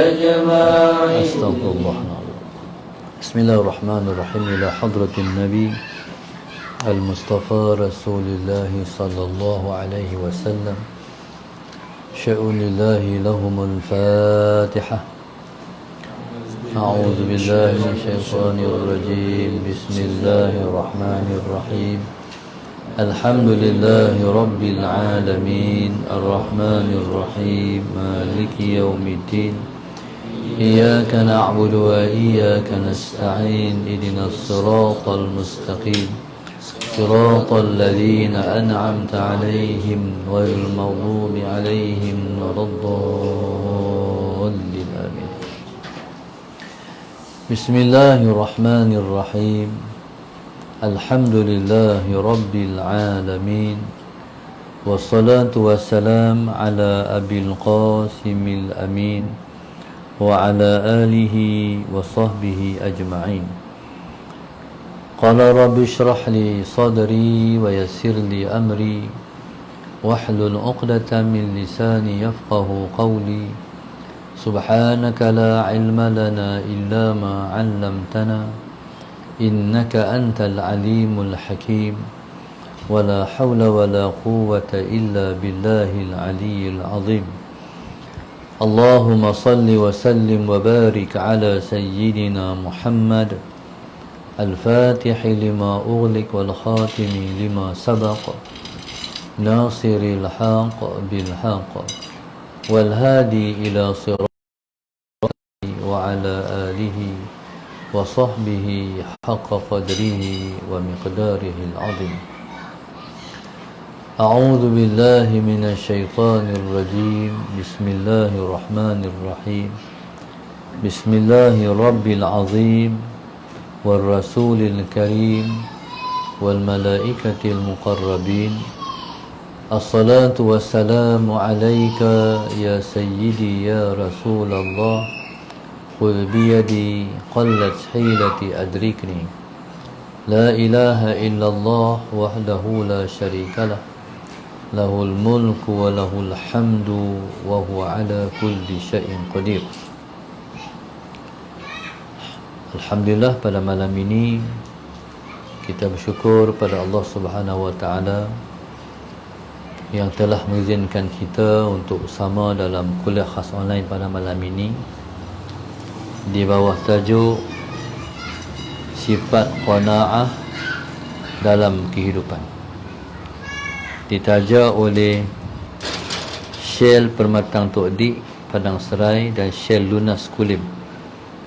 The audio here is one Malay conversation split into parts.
أجمعين. أستغفر الله. بسم الله الرحمن الرحيم. إلى حضرة النبي المصطفى رسول الله صلى الله عليه وسلم شؤون الله لهم الفاتحة. أعوذ بالله من الشيطان الرجيم. بسم الله الرحمن الرحيم. الحمد لله رب العالمين الرحمن الرحيم مالك يوم الدين إياك نعبد وإياك نستعين اهدنا الصراط المستقيم صراط الذين أنعمت عليهم غير المغضوب عليهم ولا الضالين آمين. بسم الله الرحمن الرحيم. الحمد لله رب العالمين والصلاة والسلام على أبي القاسم الأمين وعلى آله وصحبه أجمعين. قال رب اشرح لي صدري ويسر لي أمري واحلل عقدة من لساني يفقه قولي. سبحانك لا علم لنا إلا ما علمتنا إنك أنت العليم الحكيم. ولا حول ولا قوة إلا بالله العلي العظيم. اللهم صل وسلم وبارك على سيدنا محمد الفاتح لما أغلق والخاتم لما سبق ناصر الحق بالحق والهادي إلى صراطه وعلى آله وصحبه حق قدره ومقداره العظيم. أعوذ بالله من الشيطان الرجيم. بسم الله الرحمن الرحيم. بسم الله رب العظيم والرسول الكريم والملائكة المقربين. الصلاة والسلام عليك يا سيدي يا رسول الله. خذ بيدي قلت حيلتي أدركني. لا إله إلا الله وحده لا شريك له له الملك وله الحمد وهو على كل شيء قدير. Alhamdulillah, pada malam ini kita bersyukur pada Allah Subhanahu wa taala yang telah mengizinkan kita untuk bersama dalam kuliah khas online pada malam ini di bawah tajuk sifat qanaah dalam kehidupan, ditaja oleh Syekh Permatang Tok Dik Padang Serai dan Syekh Lunas Kulim.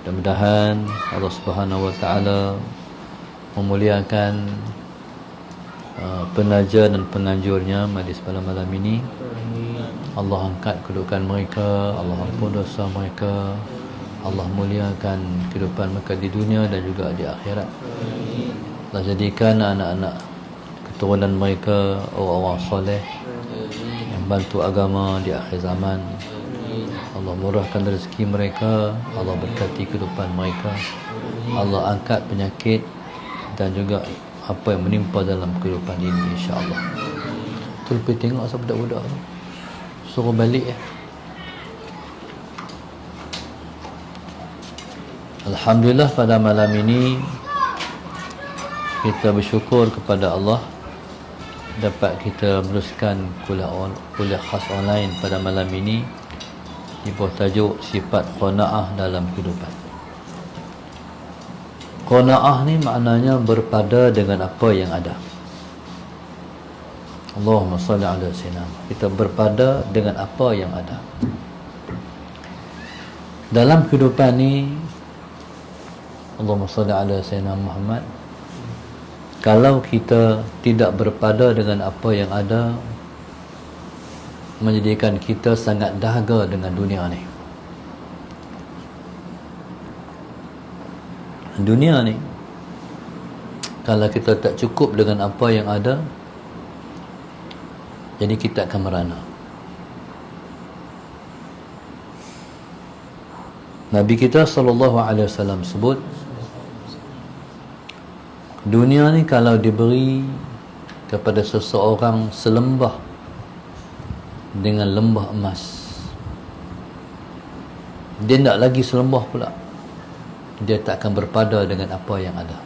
Mudah-mudahan Allah Subhanahu wa taala memuliakan penaja dan penganjurnya majlis pada malam ini. Allah angkat kedudukan mereka, Allah ampun dosa mereka, Allah muliakan kehidupan mereka di dunia dan juga di akhirat. Allah jadikan anak-anak keturunan mereka orang-orang soleh yang bantu agama di akhir zaman. Allah murahkan rezeki mereka, Allah berkati kehidupan mereka, Allah angkat penyakit dan juga apa yang menimpa dalam kehidupan ini, insya-Allah. Tu pergi tengok asal budak-budak tu suruh balik ya. Alhamdulillah, pada malam ini kita bersyukur kepada Allah dapat kita meneruskan kuliah khas online pada malam ini di bawah tajuk sifat qanaah dalam kehidupan. Qanaah ni maknanya berpada dengan apa yang ada. Allahumma salli ala sayyidina. Kita berpada dengan apa yang ada. Dalam kehidupan ni, Allahumma salli ala sayyidina Muhammad, kalau kita tidak berpada dengan apa yang ada, menjadikan kita sangat dahaga dengan dunia ni. Dunia ni, kalau kita tak cukup dengan apa yang ada, jadi kita akan merana. Nabi kita SAW sebut, dunia ni kalau diberi kepada seseorang selembah dengan lembah emas, dia nak lagi selembah pula, dia tak akan berpada dengan apa yang ada.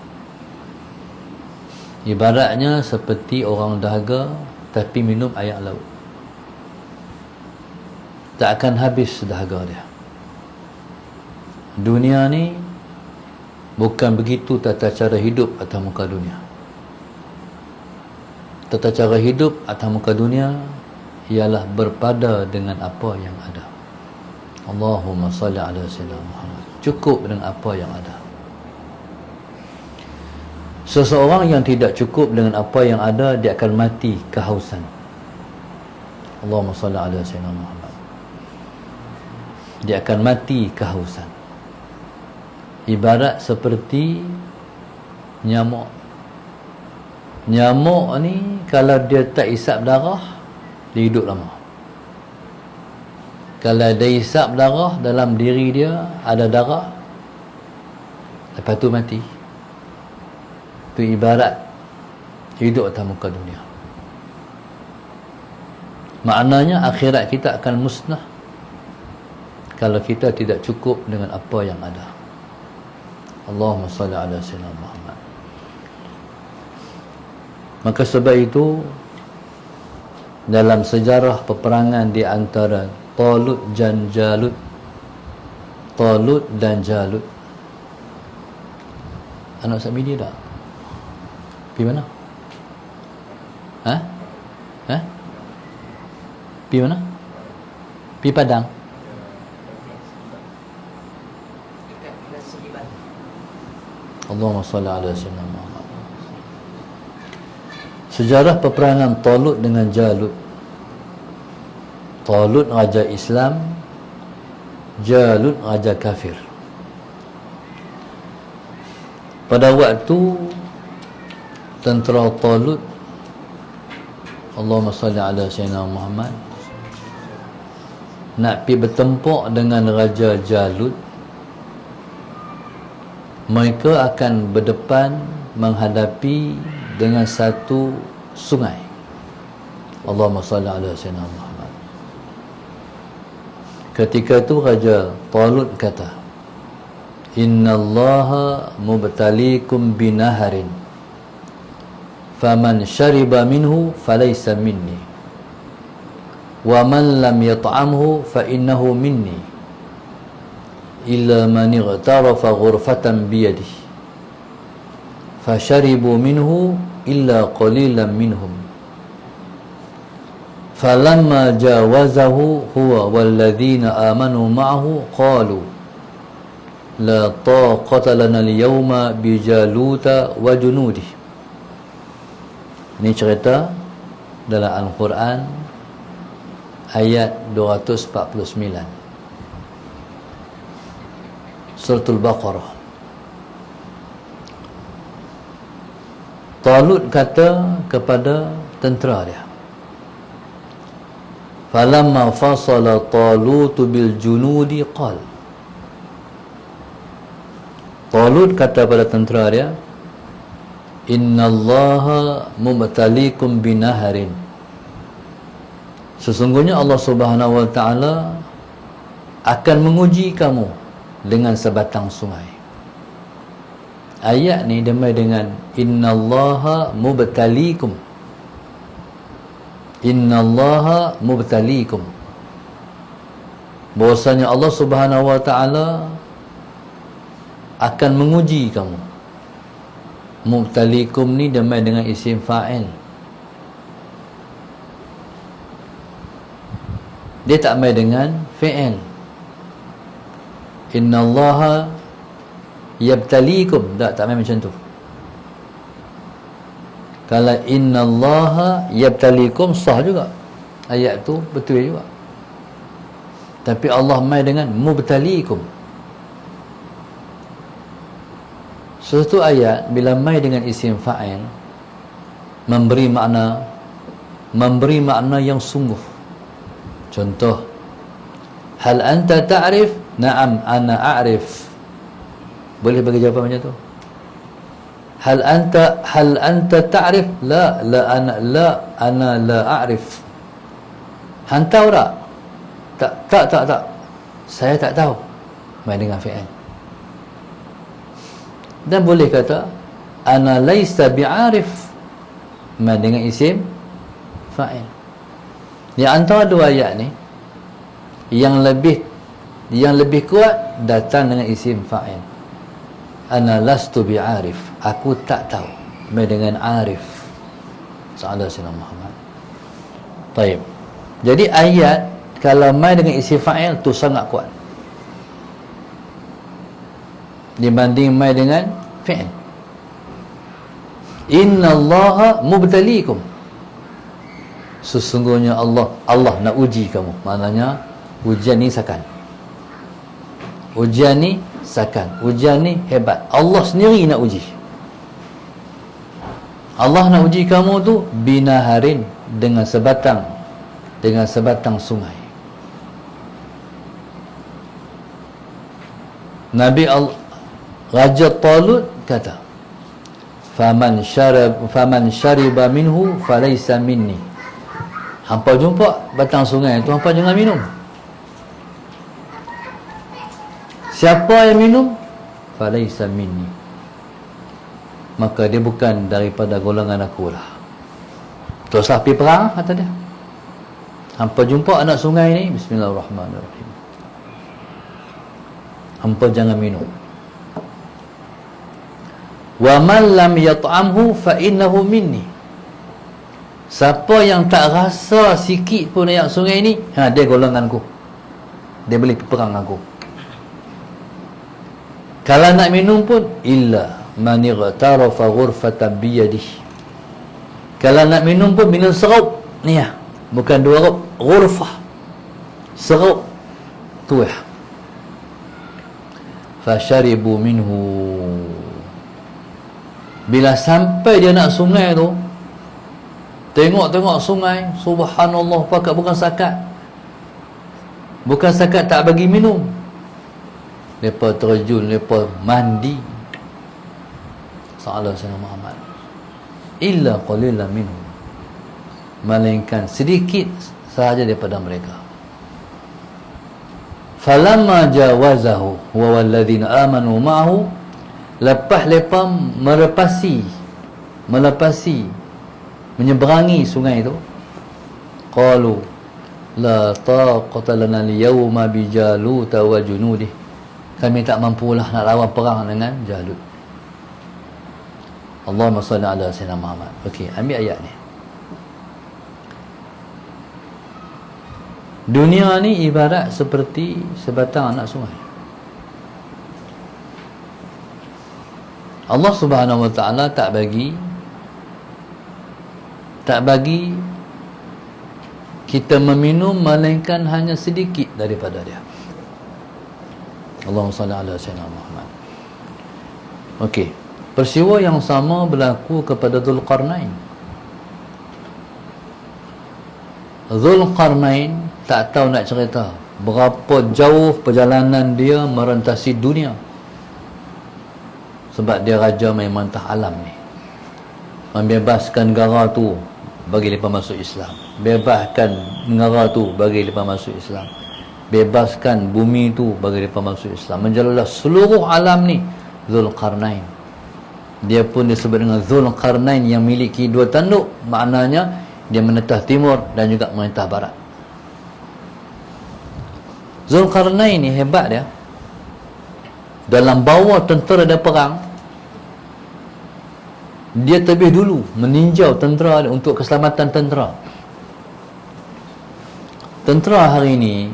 Ibaratnya seperti orang dahaga tapi minum air laut, tak akan habis dahaga dia. Dunia ni bukan begitu tata cara hidup atas muka dunia. Tata cara hidup atas muka dunia ialah berpada dengan apa yang ada. Allahumma salli ala sayyidina Muhammad. Cukup dengan apa yang ada. Seseorang yang tidak cukup dengan apa yang ada, dia akan mati kehausan. Allahumma salli ala sayyidina Muhammad. Dia akan mati kehausan. Ibarat seperti nyamuk. Nyamuk ni kalau dia tak isap darah, dia hidup lama. Kalau dia isap darah, dalam diri dia ada darah, lepas tu mati. Itu ibarat hidup atas muka dunia. Maknanya akhirat kita akan musnah kalau kita tidak cukup dengan apa yang ada. Allahumma salli ala sayyidina Muhammad. Maka sebab itu dalam sejarah peperangan di antara Talut dan Jalut, Talut dan Jalut, anak Samidi tak? Pergi mana? Ha? Ha? Pergi mana? Pergi Padang. Allahumma salli ala sayyidina Muhammad. Sejarah peperangan Talut dengan Jalut. Talut raja Islam, Jalut raja kafir. Pada waktu tentera Talut, Allahumma salli ala sayyidina Muhammad, nak pergi bertempur dengan raja Jalut, mereka akan berdepan menghadapi dengan satu sungai. Allahumma salli ala sayyidina Muhammad. Ketika itu Raja Talut kata, innallaha mubtalikum binaharin faman syariba minhu falaysa minni wa man lam yat'amhu fa innahu minni illa man ightarafa ghurfatan biyadihi fasharibu minhu illa qalilan minhum falamma jawazahu huwa walladhina amanu ma'ahu qalu la taqata lana al-yawma bijaluta wa junudih. Ini cerita dalam Al-Quran ayat 249 Suratul Baqarah. Talut kata kepada tentera dia, falamma fasala Talut bil junudi qal. Talut kata pada tentera dia, innallaha mubtalikum binaharin. Sesungguhnya Allah Subhanahu wa taala akan menguji kamu dengan sebatang sungai. Ayat ni damai dengan innallaha mubtalikum. Innallaha mubtalikum. Bahwasanya Allah Subhanahu wa taala akan menguji kamu. Mubtalikum ni damai dengan isim fa'il. Dia tak main dengan fi'il. Innallaha yabtalikum, tak main macam tu. Kalau innallaha yabtalikum sah juga, ayat tu betul juga. Tapi Allah main dengan mubtalikum. Suatu ayat bila main dengan isim fa'il memberi makna yang sungguh. Contoh, hal anta ta'rif? Na'am ana a'rif. Boleh bagi jawapan macam tu? Hal anta ta'rif? La ana la a'rif. Han tahu tak? Tak. Saya tak tahu. mai dengan fi'il. Dan boleh kata ana laisa bi'arif mai dengan isim fa'il. Di antara dua ayat ni yang lebih kuat datang dengan isim fa'il. Ana lastu bi'arif, aku tak tahu, mai dengan arif. Sallallahu alaihi Muhammad. Baik. Jadi ayat kalau mai dengan isim fa'il tu sangat kuat dibanding mai dengan fi'il. Innallaha mubtaliikum, sesungguhnya Allah nak uji kamu. Maknanya ujian ni sakan, ujian ni hebat. Allah sendiri nak uji. Allah nak uji kamu tu binaharin, dengan sebatang sungai. Raja Talut kata, faman syariba minhu falaysa minni. Hampa jumpa batang sungai tu, hampa jangan minum. Siapa yang minum, falaysa minni, maka dia bukan daripada golongan aku lah. Teruslah pergi perang, kata dia. Hampa jumpa anak sungai ni, bismillahirrahmanirrahim, hampa jangan minum. Wa man lam yat'amhu fa innahu minni, siapa yang tak rasa sikit pun air sungai ni, dia golonganku, dia boleh perang aku. Kalau nak minum pun illa man ightarafa ghurfatan biyadihi, kalau nak minum pun minum serup ni ya, bukan dua rup, ghurfah, serup tu ya. Fasharibu minhu, bila sampai dia nak sungai tu, tengok sungai, subhanallah, pakat bukan sakat tak bagi minum. Lepas terjun, lepas mandi. Sallallahu alaihi Muhammad. Illa qalilan minhum, melainkan sedikit sahaja daripada mereka. Falamma jawazahu wa walladzina amanu ma'ahu, lepas lepas melepasi menyeberangi sungai itu, qalu la taqata lana al-yawma bi Jalut wa junudih, kami tak mampulah nak lawan perang dengan Jalut. Allahumma salli ala sayyidina Muhammad. Okey, ambil ayat ni. Dunia ni ibarat seperti sebatang anak sungai. Allah Subhanahu wa ta'ala tak bagi kita meminum melainkan hanya sedikit daripada dia. Allahumma salli ala sayyidina Muhammad. Okey, peristiwa yang sama berlaku kepada Dzulqarnain. Dzulqarnain tak tahu nak cerita berapa jauh perjalanan dia merentasi dunia, sebab dia raja main mantah alam ni, membebaskan negara tu bagi mereka masuk Islam, bebaskan negara tu bagi mereka masuk Islam, bebaskan bumi tu bagi mereka masuk Islam, menjalalah seluruh alam ni. Dzulqarnain, dia pun disebut dengan Dzulqarnain yang memiliki dua tanduk, maknanya dia menentah timur dan juga menentah barat. Dzulqarnain ni hebat dia dalam bawa tentera dan perang. Dia terlebih dulu meninjau tentera untuk keselamatan tentera. Tentera hari ini,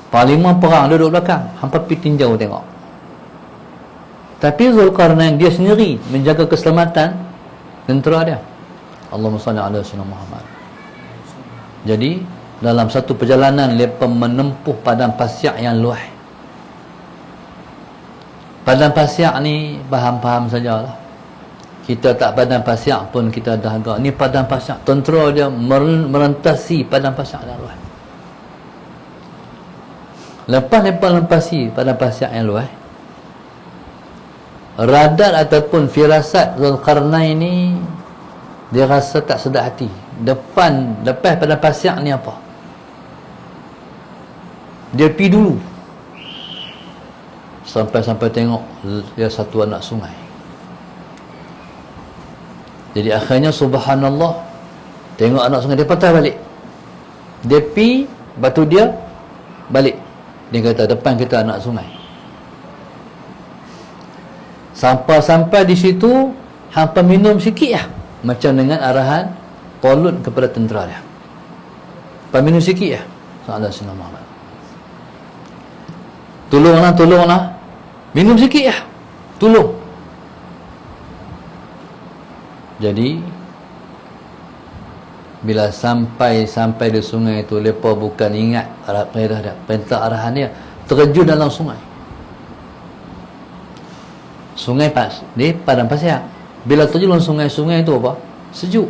parlimen perang duduk belakang, hampa pergi tinjau tengok. Tapi Dzulqarnain dia sendiri menjaga keselamatan tentera dia. Allahumma salli ala sayyidina Muhammad. Jadi dalam satu perjalanan mereka menempuh padang pasir yang luas. Padang pasir ni faham-faham sajalah. Kita tak padang pasir pun kita dah agak. Ni padang pasir, tentera dia merentasi padang pasir yang luas. Lepas mereka lempasi padang pasir yang luas, radar ataupun firasat Dzulqarnain ni, dia rasa tak sedap hati. Lepas padang pasir ni apa? Dia pergi dulu sampai tengok dia satu anak sungai. Jadi akhirnya subhanallah, tengok anak sungai, dia patah balik, dia pi, batu dia balik, dia kata depan kita anak sungai. Sampai di situ hampa minum sikit lah, macam dengan arahan Talut kepada tentera dia, hampa minum sikit lah. Sallallahu alaihi Muhammad, tolonglah, minum sikit lah, tolong. Jadi bila sampai di sungai itu, mereka bukan ingat perintah arahan dia, terjun dalam sungai. Sungai di padang pasir. Bila terjun dalam sungai itu apa? Sejuk.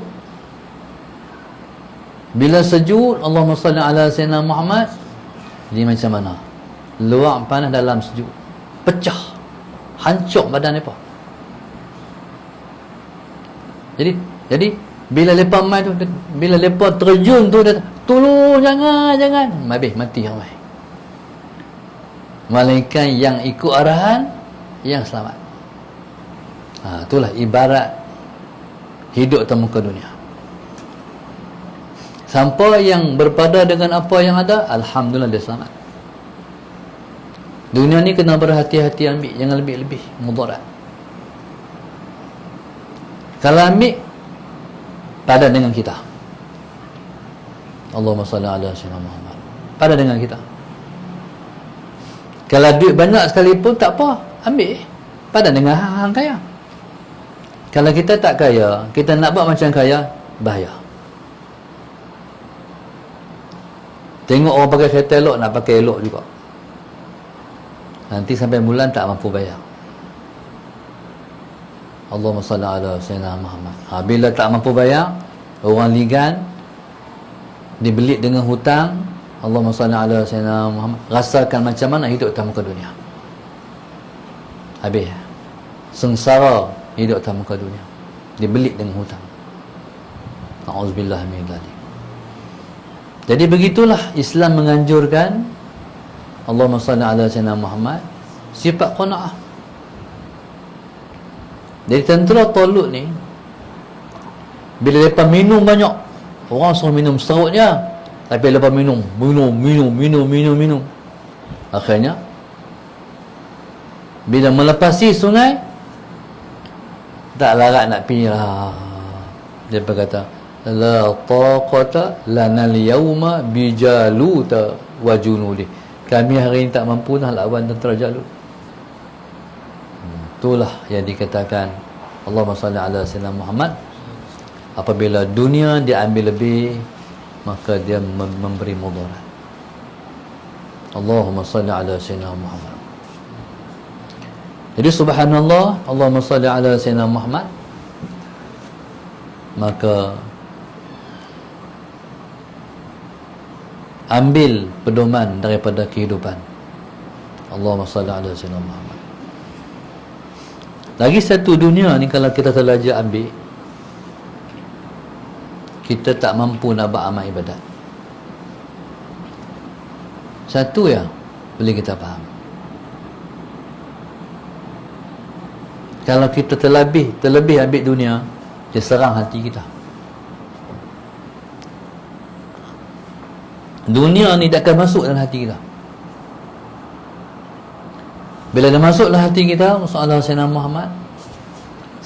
Bila sejuk, Allahumma salli ala sayyidina Muhammad, jadi macam mana? Luar panas, dalam sejuk, pecah, hancur badan mereka. Jadi bila lepas mai tu, bila lepas terjun tu, dia tolong, jangan habis mati ramai. Malaikat yang ikut arahan yang selamat. Itulah ibarat hidup atas muka dunia. Sampai yang berpada dengan apa yang ada, alhamdulillah dia selamat. Dunia ni kena berhati-hati ambil, jangan lebih-lebih mudarat. Kalau ambil, padan dengan kita. Allahumma salli ala sayyidina Muhammad, padan dengan kita. Kalau duit banyak sekalipun tak apa, ambil, padan dengan hang kaya. Kalau kita tak kaya, kita nak buat macam kaya, bahaya. Tengok orang pakai kereta elok, nak pakai elok juga, nanti sampai bulan tak mampu bayar. Allahumma salli ala sayyidina Muhammad. Bila tak mampu bayar, orang ligan, dibelit dengan hutang, Allahumma salli ala sayyidina Muhammad, rasakan macam mana hidup atas muka dunia. Habis sengsara hidup atas muka dunia, dibelit dengan hutang. Na'udzubillah min dzalik. Jadi begitulah Islam menganjurkan, Allahumma salli ala sayyidina Muhammad, sifat qanaah. Jadi tentera Talut ni, bila lepas minum banyak, orang suruh minum seterusnya, tapi lepas minum, akhirnya bila melepasi sungai, tak larat nak pergi lah. Dia berkata, la taqata lana al-yawma bijaluta wa junudi. Kami hari ini tak mampu nak lawan tentera Jalut. Itulah yang dikatakan Allahumma salli ala sayyidina Muhammad. Apabila dunia diambil lebih, maka dia memberi mudarat. Allahumma salli ala sayyidina Muhammad. Jadi subhanallah, Allahumma salli ala sayyidina Muhammad, maka ambil pedoman daripada kehidupan. Allahumma salli ala sayyidina Muhammad. Lagi satu, dunia ni kalau kita terlajar ambil, kita tak mampu nak buat amal ibadat. Satu yang boleh kita faham, kalau kita terlebih ambil dunia, dia serang hati kita. Dunia ni tak akan masuk dalam hati kita. Bila dia masuk dalam hati kita, Rasulullah Sayyidina Muhammad,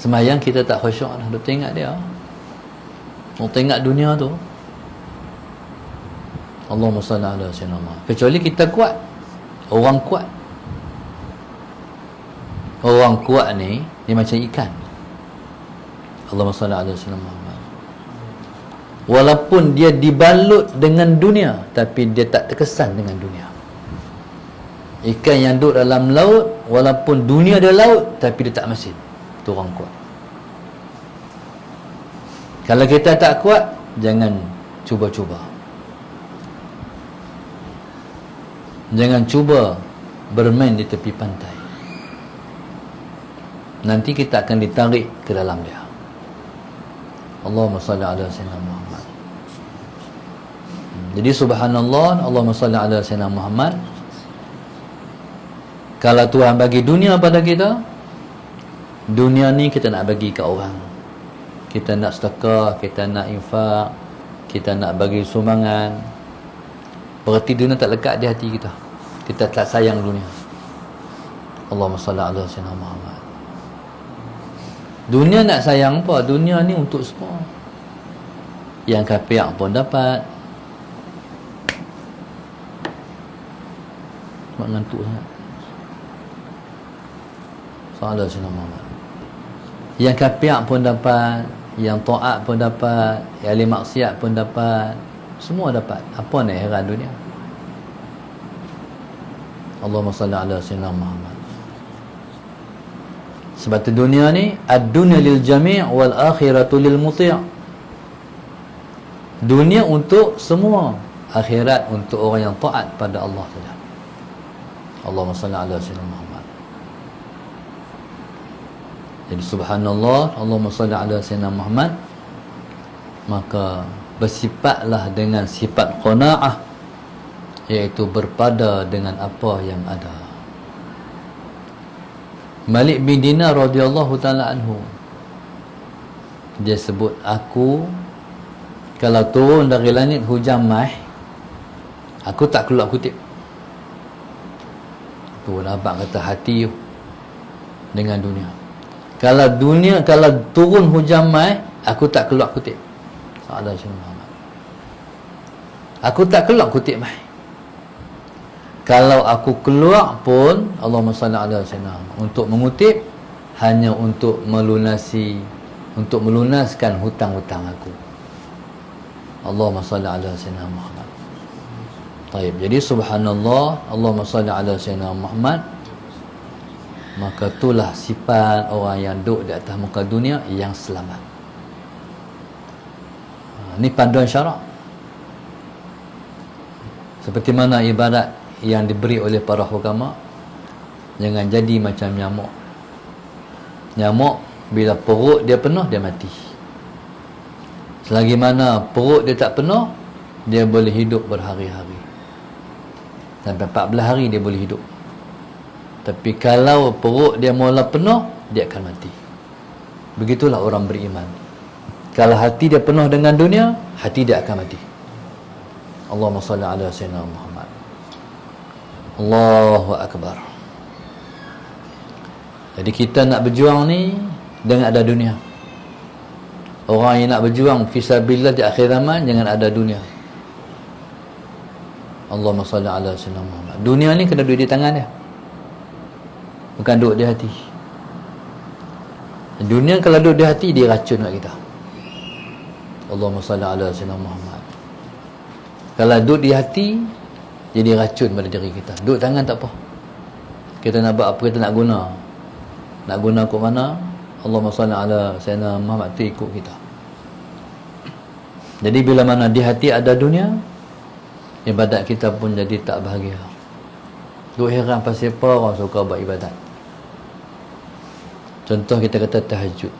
semayang kita tak khusyuk dah. Dia tengok dia, dia tengok dunia tu. Allahumma salli ala Sayyidina Muhammad. Kecuali kita kuat, orang kuat. Orang kuat ni, dia macam ikan. Allahumma salli ala Sayyidina Muhammad. Walaupun dia dibalut dengan dunia, tapi dia tak terkesan dengan dunia. Ikan yang duduk dalam laut, walaupun dunia dia laut, tapi dia tak masin. Itu orang kuat. Kalau kita tak kuat, jangan cuba-cuba. Jangan cuba bermain di tepi pantai. Nanti kita akan ditarik ke dalam dia. Allahumma salli ala sayyidina Muhammad. Jadi subhanallah, Allahumma salli ala sayyidina Muhammad, Kalau Tuhan bagi dunia pada kita, dunia ni kita nak bagi ke orang. Kita nak sedekah, kita nak infak, kita nak bagi sumbangan. Berarti dunia tak lekat di hati kita. Kita tak sayang dunia. Allahumma salli ala sayyidina Muhammad. Dunia nak sayang apa? Dunia ni untuk semua. Yang kafir pun dapat. Mak ngantuk sangat. Sallallahu alaihi wasallam. Yang kafir pun dapat, yang taat pun dapat, yang ahli maksiat pun dapat. Semua dapat. Apa nak heran dunia? Allahumma salli ala sayyidina Muhammad. Sebab tu dunia ni ad-dunya lil jami' wal akhiratu lil muti'. Dunia untuk semua, akhirat untuk orang yang taat pada Allah saja. Allahumma salli ala sayyidina Muhammad. Jadi subhanallah, Allahumma salli ala sayyidina Muhammad. Maka bersifatlah dengan sifat qanaah, iaitu berpada dengan apa yang ada. Malik bin Dinar radhiyallahu ta'ala anhu, dia sebut, aku kalau turun dari langit hujan mai, aku tak keluar kutip. Tu abang kata hati dengan dunia. Kalau turun hujan mai, aku tak keluar kutip. Sallallahu alaihi wasallam. Aku tak keluar kutip mai. Kalau aku keluar pun, Allahumma salli ala sayyidina, untuk mengutip, hanya untuk melunaskan hutang-hutang aku. Allahumma salli ala sayyidina Muhammad. Baik, jadi subhanallah, Allahumma salli ala sayyidina Muhammad. Maka itulah sifat orang yang duduk di atas muka dunia yang selamat. Ini panduan syarak. Seperti mana ibadat yang diberi oleh para ulama, jangan jadi macam nyamuk. Nyamuk bila perut dia penuh, dia mati. Selagi mana perut dia tak penuh, dia boleh hidup berhari-hari. Sampai 14 hari dia boleh hidup. Tapi kalau perut dia mula penuh, dia akan mati. Begitulah orang beriman. Kalau hati dia penuh dengan dunia, hati dia akan mati. Allahumma salli ala sayyidina Muhammad. Allahu Akbar. Jadi kita nak berjuang ni dengan ada dunia. Orang yang nak berjuang fisabilillah di akhir zaman, jangan ada dunia. Allahumma salli ala sayyidina Muhammad. Dunia ni kena duduk di tangan dia, bukan duduk di hati. Dunia kalau duduk di hati, dia racun kat kita. Allahumma salli ala sayyidina Muhammad. Kalau duduk di hati, jadi racun pada diri kita. Duduk tangan tak apa. Kita nak buat apa, kita nak guna. Nak guna ke mana? Allahumma salli ala sayyidina Muhammad, tu ikut kita. Jadi bila mana di hati ada dunia, ibadat kita pun jadi tak bahagia. Duk heran pasal apa orang suka buat ibadat. Contoh kita kata tahajud.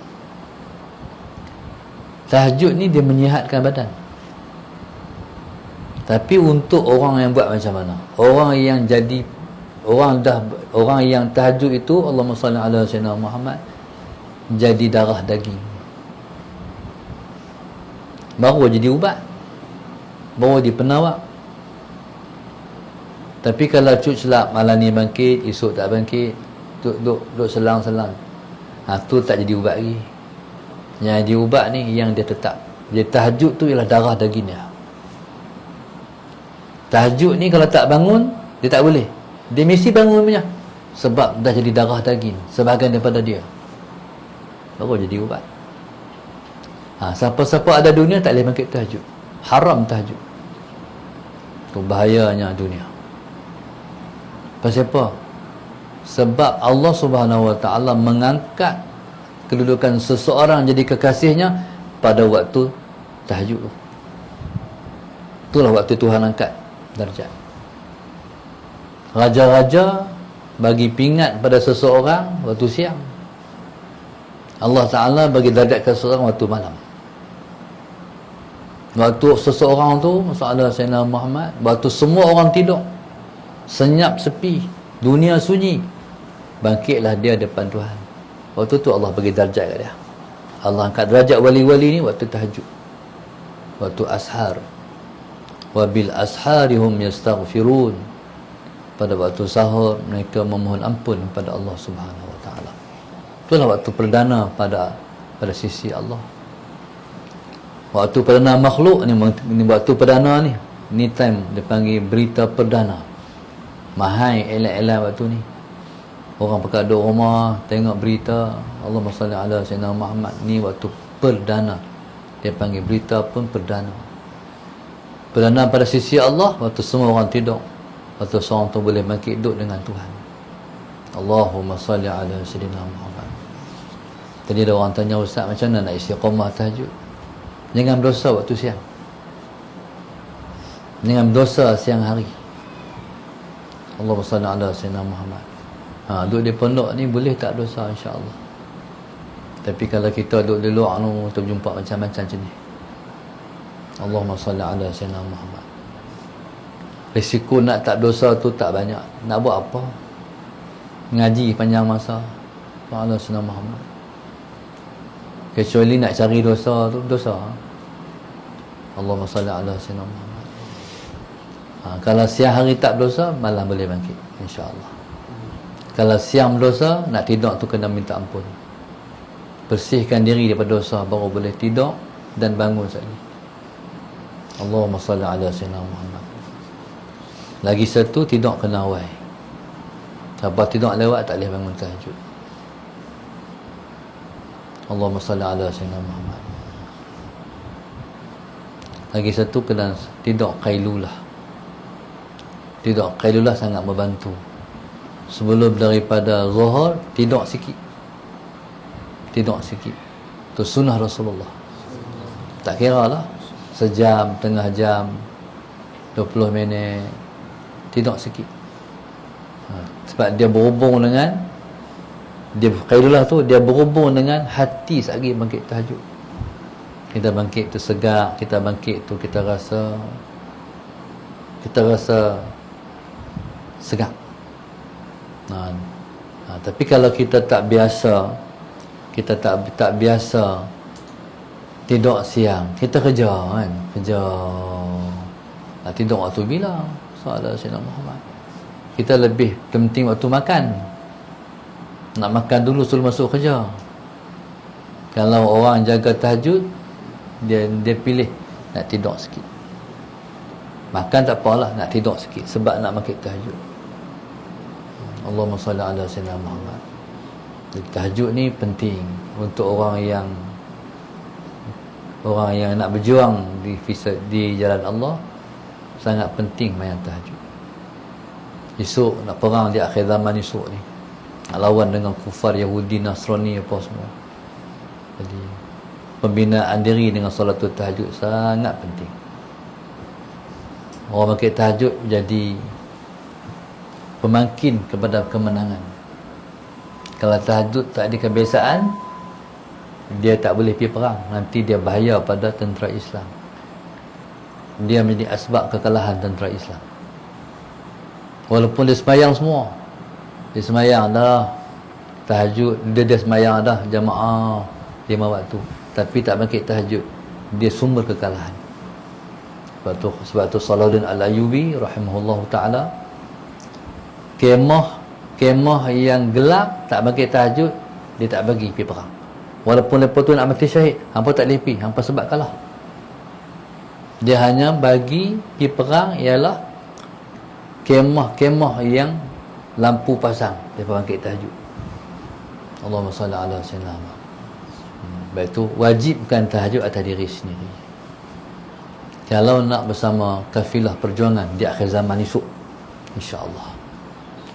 Tahajud ni dia menyihatkan badan. Tapi untuk orang yang buat macam mana? Orang yang tahajud itu, Allahumma salli ala sayyidina Muhammad, jadi darah daging. Baru jadi ubat. Baru jadi penawar. Tapi kalau cut selap, malam ni bangkit, esok tak bangkit, duduk selang-selang, tu tak jadi ubat lagi. Yang jadi ubat ni yang dia tetap. Dia tahajud tu ialah darah daging dia. Tahajud ni kalau tak bangun, dia tak boleh. Dia mesti bangun punya. Sebab dah jadi darah daging, sebahagian daripada dia. Baru jadi ubat. Siapa-siapa ada dunia tak boleh bangkit tahajud. Haram tahajud. Itu bahayanya dunia. Pasal apa? Sebab Allah Subhanahu Wa Taala mengangkat kedudukan seseorang jadi kekasihnya pada waktu tahajud. Itulah waktu Tuhan angkat darjat. Raja-raja bagi pingat pada seseorang waktu siang. Allah Ta'ala bagi darjat ke seseorang waktu malam. Waktu seseorang tu, masalah Sayyidina Muhammad, waktu semua orang tidur, senyap sepi, Dunia sunyi, bangkitlah dia depan Tuhan. Waktu tu Allah bagi darjat kat dia. Allah angkat derajat wali-wali ni waktu tahajud, waktu ashar. Wa bil ashari hum yastaghfirun. Pada waktu sahur mereka memohon ampun kepada Allah Subhanahu wa taala. Itulah waktu perdana pada sisi Allah. Waktu perdana makhluk ni, waktu perdana ni, ni time dia panggil berita perdana. Mahal elan-elan waktu ni. Orang pakat duduk rumah tengok berita Allahumma salli ala sayyidina Muhammad. Ni waktu perdana. Dia panggil berita pun perdana. Perdana pada sisi Allah waktu semua orang tidur. Waktu seorang tu boleh bangkit duduk dengan Tuhan. Allahumma salli ala sayyidina Muhammad. Tadi ada orang tanya, Ustaz, macam mana nak istiqamah tahajud? Jangan berdosa waktu siang. Jangan berdosa siang hari. Allahumma salli ala sayyidina Muhammad. Duduk di pondok ni boleh tak dosa, insya-Allah. Tapi kalau kita duduk di luar tu, terjumpa macam-macam macam ni. Allahumma salli ala sayyidina Muhammad. Risiko nak tak dosa tu tak banyak. Nak buat apa? Ngaji panjang masa. Ala sayyidina Muhammad. Kecuali nak cari dosa tu, dosa. Allahumma salli ala sayyidina Muhammad. Kalau siang hari tak berdosa, malam boleh bangkit, insya-Allah. Kalau siang berdosa, nak tidur tu kena minta ampun. Bersihkan diri daripada dosa, baru boleh tidur dan bangun sekali. Allahumma salli ala sayyidina Muhammad. Lagi satu, tidur kena awal. Siapa tidur lewat tak boleh bangun tahajud. Allahumma salli ala sayyidina Muhammad. Lagi satu, kena tidur qailulah. Tidur qailulah sangat membantu. Sebelum daripada zuhur, tidur sikit. Tidur sikit. Itu sunnah Rasulullah. Tak kira lah, sejam, tengah jam, 20 minit, tidur sikit. Sebab dia berhubung dengan, dia qailulah tu, dia berhubung dengan hati sekali bangkit tahajud. Kita bangkit tu segak, kita bangkit tu kita rasa segak. Tapi kalau kita tak biasa, kita tak biasa tidur siang, kita kerja kan, tidur waktu bila soal Sayyidina Muhammad. Kita lebih penting waktu makan. Nak makan dulu sebelum masuk kerja. Kalau orang jaga tahajud, dia pilih nak tidur sikit. Makan tak apalah, nak tidur sikit sebab nak bangkit tahajud. Allahumma salli ala sayyidina Muhammad. Jadi, tahajud ni penting untuk orang yang nak berjuang di jalan Allah. Sangat penting main tahajud. Esok nak perang di akhir zaman esok ni, nak lawan dengan kufar Yahudi, Nasrani apa semua. Jadi pembinaan diri dengan solatul tahajud sangat penting. Orang bangkit tahajud jadi pemangkin kepada kemenangan. Kalau tahajud tak ada kebiasaan, dia tak boleh pergi perang. Nanti dia bahaya pada tentera Islam. Dia menjadi asbab kekalahan tentera Islam. Walaupun dia sembahyang semua, dia sembahyang dah tahajud, dia sembahyang dah jamaah 5 waktu, tapi tak bangkit tahajud, dia sumber kekalahan. Sebab tu Salahuddin Al-Ayyubi rahimahullahu ta'ala, kemah yang gelap tak bangkit tahajud, dia tak bagi pergi perang. Walaupun lepas tu nak mati syahid, hampa tak boleh pergi, hampa sebab kalah. Dia hanya bagi pergi perang ialah kemah yang lampu pasang, dia bangkit tahajud. Allahumma salli ala sayyidina Muhammad. Baik tu, wajibkan tahajud atas diri sendiri. Kalau nak bersama kafilah perjuangan di akhir zaman esok, insya-Allah,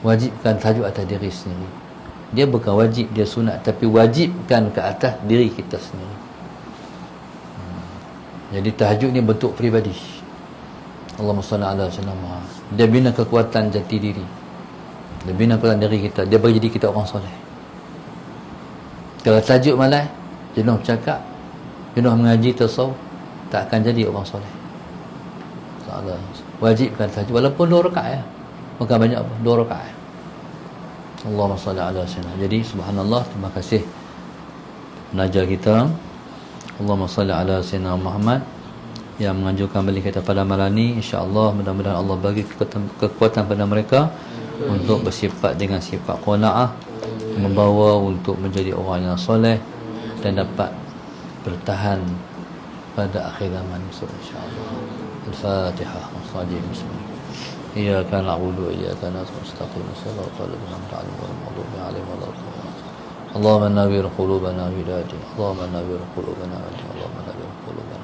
wajibkan tahajud atas diri sendiri. Dia bukan wajib, dia sunat, tapi wajibkan ke atas diri kita sendiri. Jadi tahajud ni bentuk peribadi. Allahumma salli ala sayyidina Muhammad. Dia bina kekuatan jati diri. Dia bina kekuatan diri kita. Dia bagi jadi kita orang soleh. Kalau tajuk malas, jenuh bercakap, jenuh mengaji tasawuf, tak akan jadi orang soleh. Wajibkan tahajud walaupun 2 rakaat ya. Bukan banyak apa, 2 rakaat. Allahumma salli ala sayyidina. Jadi subhanallah, terima kasih penaja kita. Allahumma salli ala sayyidina Muhammad yang menganjurkan balik kita pada malam ni. InsyaAllah mudah-mudahan Allah bagi kekuatan pada mereka untuk bersifat dengan sifat qanaah, membawa untuk menjadi orang yang soleh dan dapat bertahan pada akhir zaman insyaAllah. Al-Fatihah. Bismillah. إياك نعبد وإياك نستعين صراط الذين أنعمت عليهم غير المغضوب عليهم ولا الضالين اللهم نور قلوبنا بهدايتك اللهم نور قلوبنا بهدايتك اللهم نور قلوبنا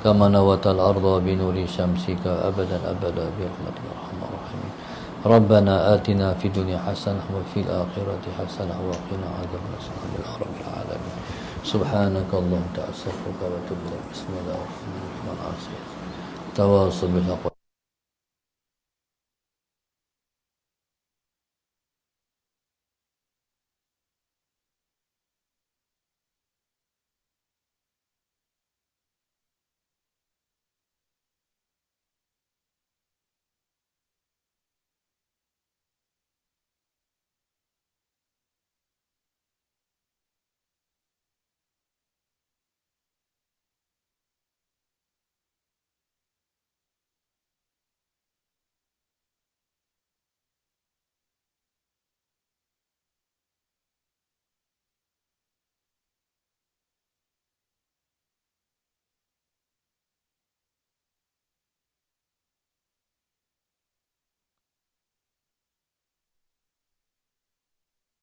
كما نورت الأرض بنور شمسك أبدا أبدا برحمتك يا أرحم الراحمين ربنا آتنا في الدنيا حسنة وفي الآخرة حسنة وقنا عذاب النار يا رب العالمين سبحانك اللهم تعالى أستغفرك وأتوب إليك بسم الله الرحمن الرحيم تواصل بالحق